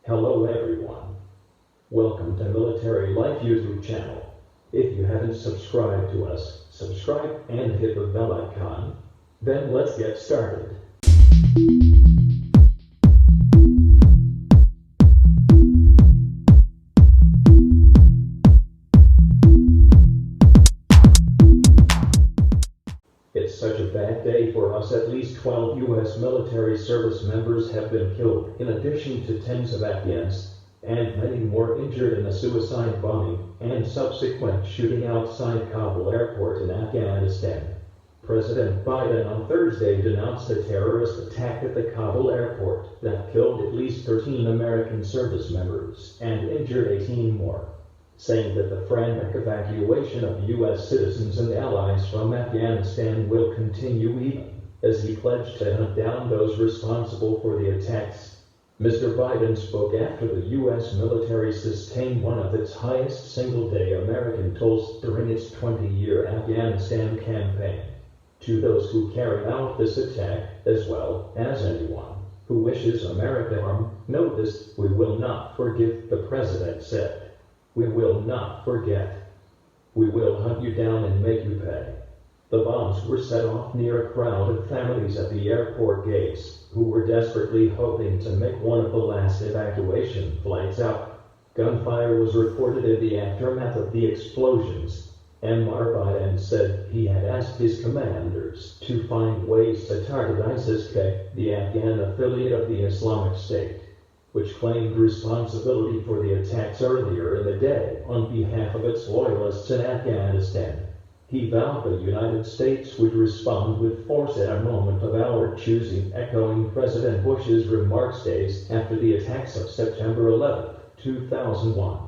Hello everyone. Welcome to Military Life YouTube channel. If you haven't subscribed to us, subscribe and hit the bell icon. Then let's get started. It's such a bad day for us. At least 12 U.S. military service members have been killed, in addition to tens of Afghans, and many more injured in a suicide bombing and subsequent shooting outside Kabul airport in Afghanistan. President Biden on Thursday denounced a terrorist attack at the Kabul airport that killed at least 13 American service members and injured 18 more, saying that the frantic evacuation of U.S. citizens and allies from Afghanistan will continue even as he pledged to hunt down those responsible for the attacks. Mr. Biden spoke after the U.S. military sustained one of its highest single-day American tolls during its 20-year Afghanistan campaign. To those who carried out this attack, as well as anyone who wishes America harm, know this: we will not forgive, the president said. We will not forget. We will hunt you down and make you pay. The bombs were set off near a crowd of families at the airport gates who were desperately hoping to make one of the last evacuation flights out. Gunfire was reported in the aftermath of the explosions. Mr. Biden said he had asked his commanders to find ways to target ISIS-K, the Afghan affiliate of the Islamic State, which claimed responsibility for the attacks earlier in the day on behalf of its loyalists in Afghanistan. He vowed the United States would respond with force at a moment of our choosing, echoing President Bush's remarks days after the attacks of September 11, 2001.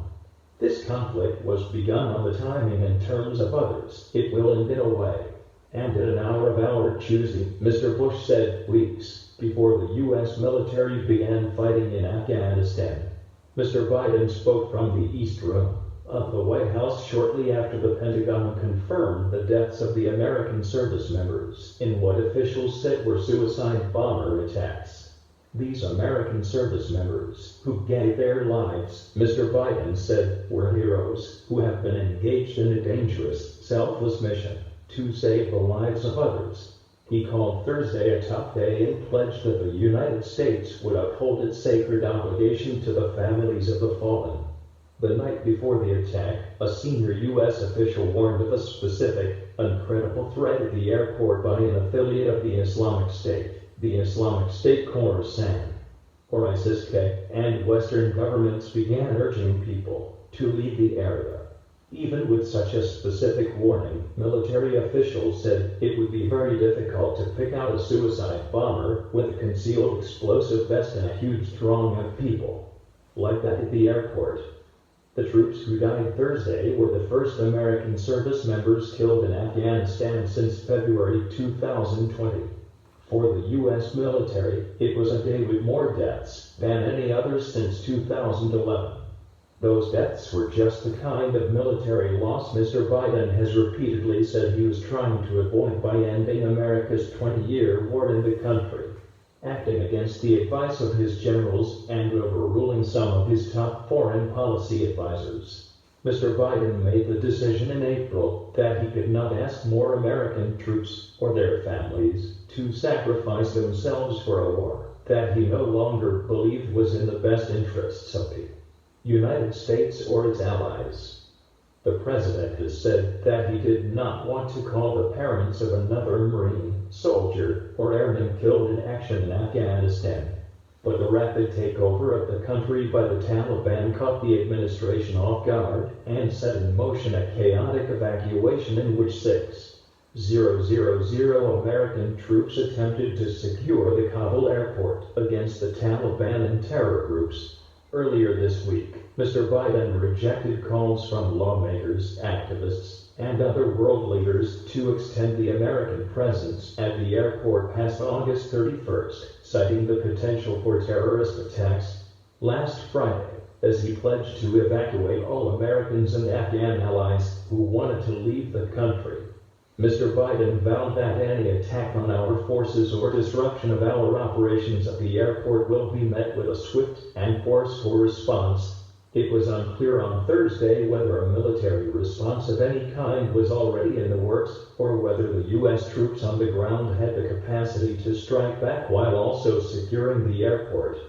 This conflict was begun on the timing and terms of others. It will end in a way, and at an hour of our choosing, Mr. Bush said weeks before the U.S. military began fighting in Afghanistan. Mr. Biden spoke from the East Room of the White House shortly after the Pentagon confirmed the deaths of the American service members in what officials said were suicide bomber attacks. These American service members, who gave their lives, Mr. Biden said, were heroes who have been engaged in a dangerous, selfless mission to save the lives of others. He called Thursday a tough day and pledged that the United States would uphold its sacred obligation to the families of the fallen. The night before the attack, a senior U.S. official warned of a specific, incredible threat at the airport by an affiliate of the Islamic State. The Islamic State Khorasan, or ISIS-K, and Western governments began urging people to leave the area. Even with such a specific warning, military officials said it would be very difficult to pick out a suicide bomber with a concealed explosive vest and a huge throng of people like that at the airport. The troops who died Thursday were the first American service members killed in Afghanistan since February 2020. For the U.S. military, it was a day with more deaths than any other since 2011. Those deaths were just the kind of military loss Mr. Biden has repeatedly said he was trying to avoid by ending America's 20-year war in the country, acting against the advice of his generals and overruling some of his top foreign policy advisors. Mr. Biden made the decision in April that he could not ask more American troops or their families to sacrifice themselves for a war that he no longer believed was in the best interests of the United States or its allies. The president has said that he did not want to call the parents of another Marine, soldier, or airman killed in action in Afghanistan, but the rapid takeover of the country by the Taliban caught the administration off guard and set in motion a chaotic evacuation in which 6,000 American troops attempted to secure the Kabul airport against the Taliban and terror groups. Earlier this week, Mr. Biden rejected calls from lawmakers, activists, and other world leaders to extend the American presence at the airport past August 31st, citing the potential for terrorist attacks. Last Friday, as he pledged to evacuate all Americans and Afghan allies who wanted to leave the country. Mr. Biden vowed that any attack on our forces or disruption of our operations at the airport will be met with a swift and forceful response. It was unclear on Thursday whether a military response of any kind was already in the works, or whether the U.S. troops on the ground had the capacity to strike back while also securing the airport.